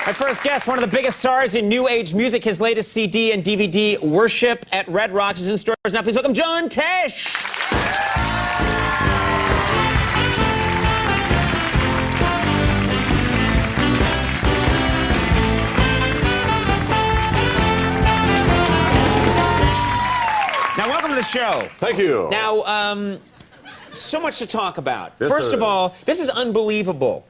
My first guest, one of the biggest stars in New Age music, his latest CD and DVD, Worship at Red Rocks, is in stores now. Please welcome John Tesh. Now, welcome to the show. Thank you. Now, so much to talk about. Yes, First of all, this is unbelievable.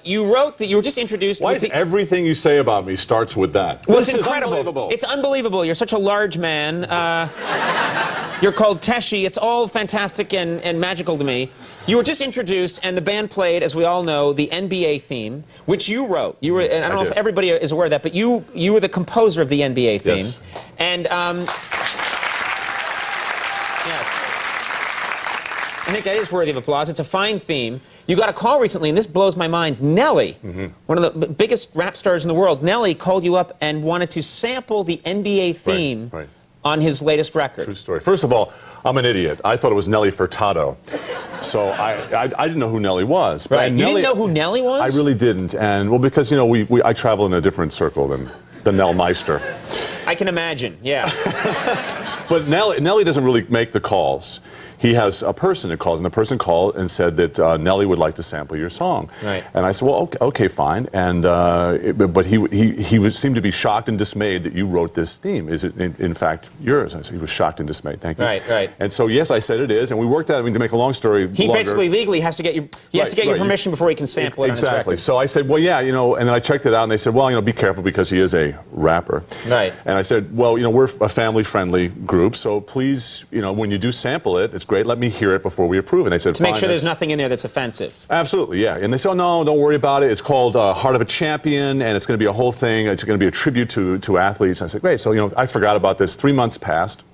You wrote that you were just introduced. Why is everything you say about me starts with that? Well, this it's incredible. Unbelievable. It's unbelievable. You're such a large man. You're called Teshi. It's all fantastic and magical to me. You were just introduced, and the band played, as we all know, the NBA theme, which you wrote. You were, and I don't know if everybody is aware of that, but you were the composer of the NBA theme. Yes. And yes. I think that is worthy of applause. It's a fine theme. You got a call recently, and this blows my mind. Nelly, one of the biggest rap stars in the world, Nelly called you up and wanted to sample the NBA theme on his latest record. True story. First of all, I'm an idiot. I thought it was Nelly Furtado. So I didn't know who Nelly was. But Right. You didn't know who Nelly was? I really didn't. And, well, because, you know, I travel in a different circle than the Nell Meister. I can imagine, yeah. But Nelly doesn't really make the calls. He has a person that calls, and the person called and said that Nelly would like to sample your song. Right. And I said, well, okay, fine. And but he seemed to be shocked and dismayed that you wrote this theme. Is it in fact yours? I said he was shocked and dismayed. Thank you. Right. And so yes, I said it is, and we worked out. I mean, to make a long story He longer, basically legally has to get your your permission before he can sample it on his exactly. record. So I said, well, yeah, you know, and then I checked it out, and they said, well, you know, be careful because he is a rapper. Right. And I said, well, you know, we're a family-friendly group, so please, you know, when you do sample it, it's great. Let me hear it before we approve. And they said, to make sure there's nothing in there that's offensive. Absolutely, yeah. And they said, oh, no, don't worry about it. It's called Heart of a Champion, and it's going to be a whole thing. It's going to be a tribute to athletes. And I said, great. So, you know, I forgot about this. 3 months passed,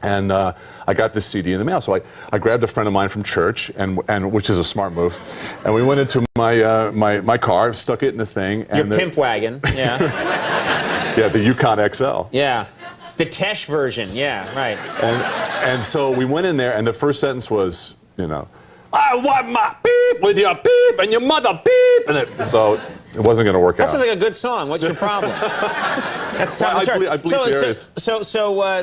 and I got this CD in the mail. So I grabbed a friend of mine from church, and which is a smart move, and we went into my car, stuck it in the thing. And Your pimp wagon, yeah. Yeah, the Yukon XL. Yeah. The Tesh version, yeah, right. And so we went in there, and the first sentence was, you know, I want my beep with your beep and your mother beep. And so it wasn't going to work out. That sounds like a good song. What's your problem? That's top of the charts.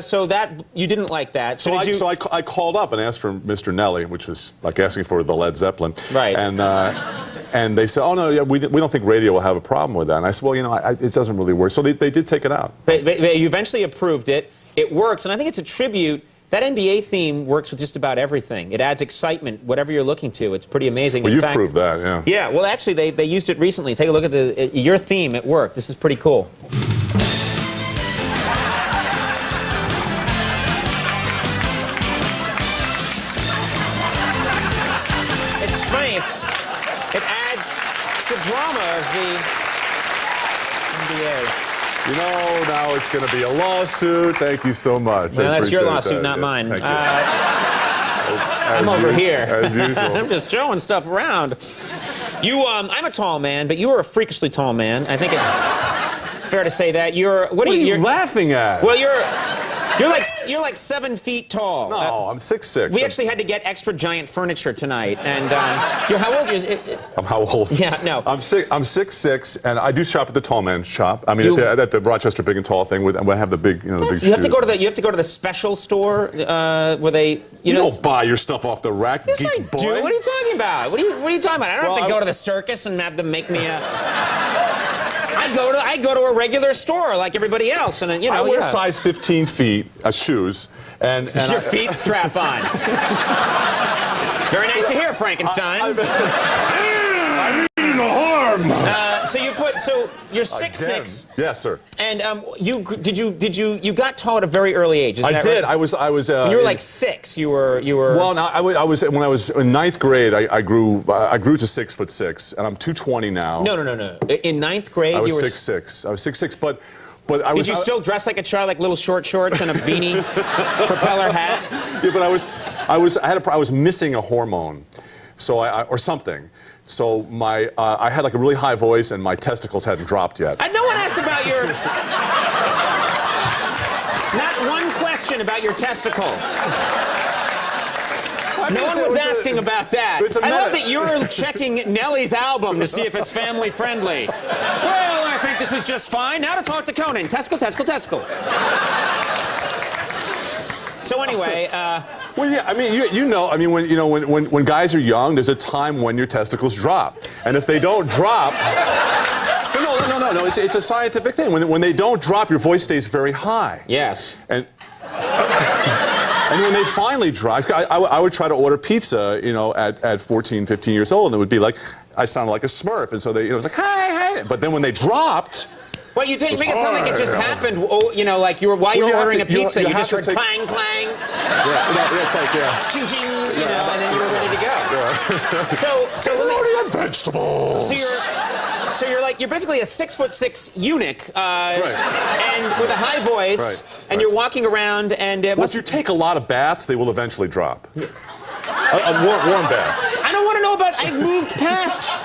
So that you didn't like that. So I called up and asked for Mr. Nelly, which was like asking for the Led Zeppelin. Right. And they said, oh no, yeah, we don't think radio will have a problem with that. And I said, well, you know, it doesn't really work. So they did take it out. But you eventually approved it. It works, and I think it's a tribute. That NBA theme works with just about everything. It adds excitement, whatever you're looking to. It's pretty amazing. Well, you've proved that, yeah. Yeah, well, actually, they used it recently. Take a look at your theme. It worked. This is pretty cool. It's funny. It adds the drama of the NBA. You know, now it's going to be a lawsuit. Thank you so much. Well, that's your lawsuit, not mine. I'm over here. As usual. I'm just showing stuff around. I'm a tall man, but you are a freakishly tall man. I think it's fair to say that. What are you laughing at? Well, you're like 7 feet tall. No, I'm 6'6". We actually had to get extra giant furniture tonight. And how old are you? I'm how old? Yeah, no. I'm 6'6", and I do shop at the tall man shop. I mean, at the Rochester Big and Tall thing. I have the big, you know, the big. You have to go to the special store where they. You don't buy your stuff off the rack. Yes, I boy. do. What are you talking about? What are you talking about? I don't have to go to the circus and have them make me a. I go to a regular store like everybody else, and you know. I wear size 15 feet shoes, and your feet strap on. Very nice to hear, Frankenstein. I mean no harm. So you're 6'6". Yes, sir. And you got tall at a very early age. Is that did. Right? I was. When you were like 6. You were. Well, no, I was when I was in 9th grade. I grew to 6'6", and I'm 220 now. No. In 9th grade, I was you were 6'6". I was 6'6", but I was. Did you still dress like a child, like little short shorts and a beanie, propeller hat? Yeah, but I was missing a hormone, so or something. So I had like a really high voice, and my testicles hadn't dropped yet. No one asked about your. Not one question about your testicles. No one was asking about that. I love that you're checking Nelly's album to see if it's family friendly. Well, I think this is just fine. Now to talk to Conan. Testicle, testicle, testicle. So anyway, well, yeah, I mean, you know, I mean, when guys are young, there's a time when your testicles drop, and if they don't drop, no, it's a scientific thing. When they don't drop, your voice stays very high. Yes. And when they finally drop, I would try to order pizza, you know, at 14, 15 years old, and it would be like I sounded like a Smurf, and so they, it was like hi. But then when they dropped. Well, you make it sound like it just happened. Oh, you know, like while you were ordering a pizza, you just heard clang, clang. Yeah, it's like ching, ching, you know, and then you were ready to go. Yeah. So let me. And vegetables. So you're basically a 6'6" eunuch, right. and with a high voice, right. And you're walking around, and if you take a lot of baths, they will eventually drop. Warm baths. I don't want to know about. I moved past.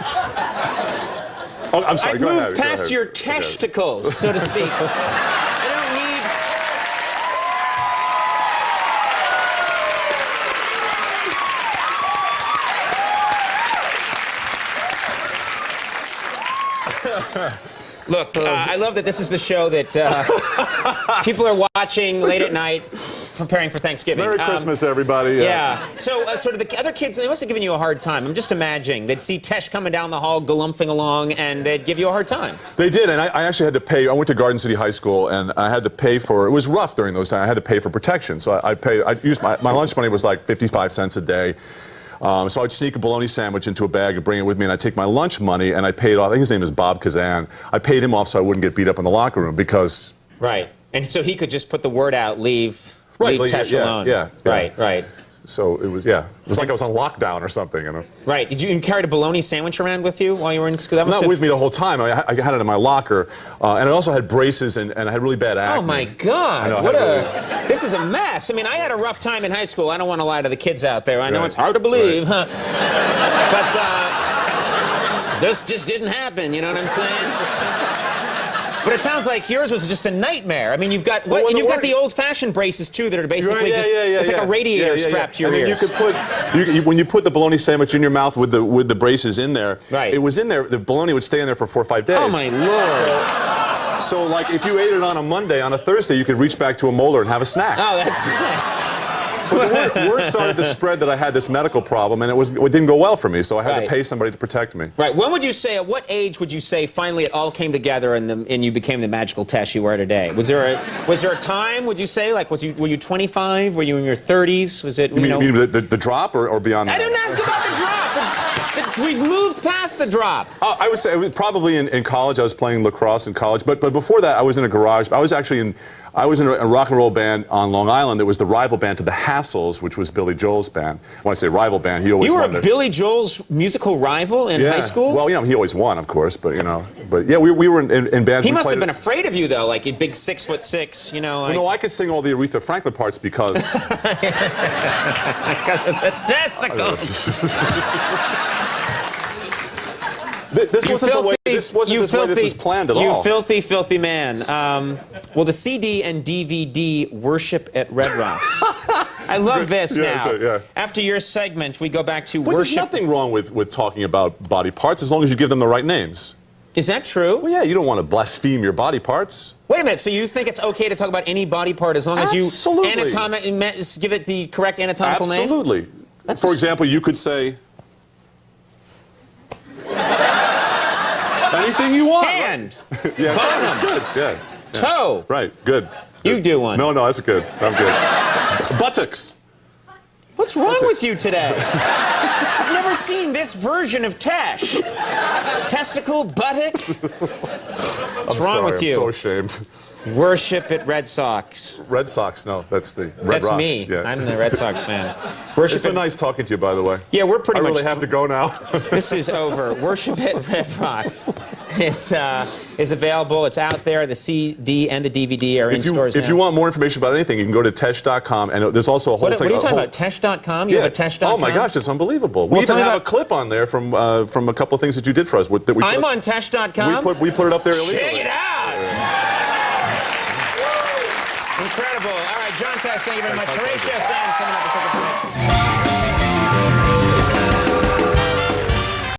Oh, I'm sorry. I've moved past your testicles, so to speak. I don't need. Look, I love that this is the show that people are watching late at night, preparing for Thanksgiving. Merry Christmas, everybody. Yeah. So sort of the other kids, they must have given you a hard time. I'm just imagining. They'd see Tesh coming down the hall, galumphing along, and they'd give you a hard time. They did, and I actually had to pay. I went to Garden City High School, and I had to pay for, it was rough during those times. I had to pay for protection. So I used my lunch money was like 55 cents a day. So I'd sneak a bologna sandwich into a bag and bring it with me, and I'd take my lunch money, and I paid off. I think his name is Bob Kazan. I paid him off so I wouldn't get beat up in the locker room because... Right. And so he could just put the word out, leave Tesh alone. Yeah. Right. So it was, it was like I was on lockdown or something, you know. Right. Did you carry a bologna sandwich around with you while you were in school? That Not with me the whole time. I had it in my locker, and I also had braces, and I had really bad acne. Oh my God! This is a mess. I mean, I had a rough time in high school. I don't want to lie to the kids out there. I know it's hard to believe, but this just didn't happen. You know what I'm saying? But it sounds like yours was just a nightmare. I mean, you've got and you've got the old-fashioned braces too that are basically it's like a radiator strapped to your ears. You could when you put the bologna sandwich in your mouth with the braces in there, it was in there. The bologna would stay in there for 4 or 5 days. Oh my Lord! So like if you ate it on a Monday, on a Thursday, you could reach back to a molar and have a snack. Oh, that's nice. But the word started to spread that I had this medical problem, and it didn't go well for me, so I had to pay somebody to protect me. Right. When would you say, at what age would you say finally it all came together and you became the magical Tesh you are today? Was there a time, would you say, like were you 25? Were you in your 30s? Was it, you mean the drop or beyond that? I didn't ask about the drop. We've moved past the drop. I would say it was probably in college. I was playing lacrosse in college, but before that, I was in a garage. I was in a rock and roll band on Long Island that was the rival band to the Hassles, which was Billy Joel's band. When I say rival band, he always won. You were Billy Joel's musical rival in high school? Well, he always won, of course, but we were in bands. He must have been afraid of you, though, like a big 6'6", you know. No, I could sing all the Aretha Franklin parts because... Because of the testicles. This wasn't the way this was planned at all. You filthy, filthy man. Well, the CD and DVD Worship at Red Rocks. I love this now. After your segment, we go back to worship. There's nothing wrong with talking about body parts as long as you give them the right names. Is that true? Well, yeah, you don't want to blaspheme your body parts. Wait a minute, so you think it's okay to talk about any body part as long as you give it the correct anatomical name? Absolutely. For example, you could say... anything you want. Hand. Right? That's good. Yeah. Toe. Right. Good. You do one. No, that's good. I'm good. Buttocks. What's wrong with you today? I've never seen this version of Tesh. Testicle, buttock. What's wrong with you? I'm so ashamed. Worship at Red Sox. Red Sox, no, that's the Red That's Rocks. me. Yeah. I'm the Red Sox fan. It's been nice talking to you, by the way. Yeah, we're pretty much... I really have to go now. This is over. Worship at Red Rocks. It's available. It's out there. The CD and the DVD are in stores now. If you want more information about anything, you can go to Tesh.com, and there's also a whole thing... What are you talking about, Tesh.com? You have a Tesh.com? Oh, my gosh, it's unbelievable. We even have a clip on there from a couple of things that you did for us. I'm on Tesh.com? We put it up there illegally. Check it out! Incredible. All right, John Tesh, thank you very much. Horatio Sands coming up to take a break.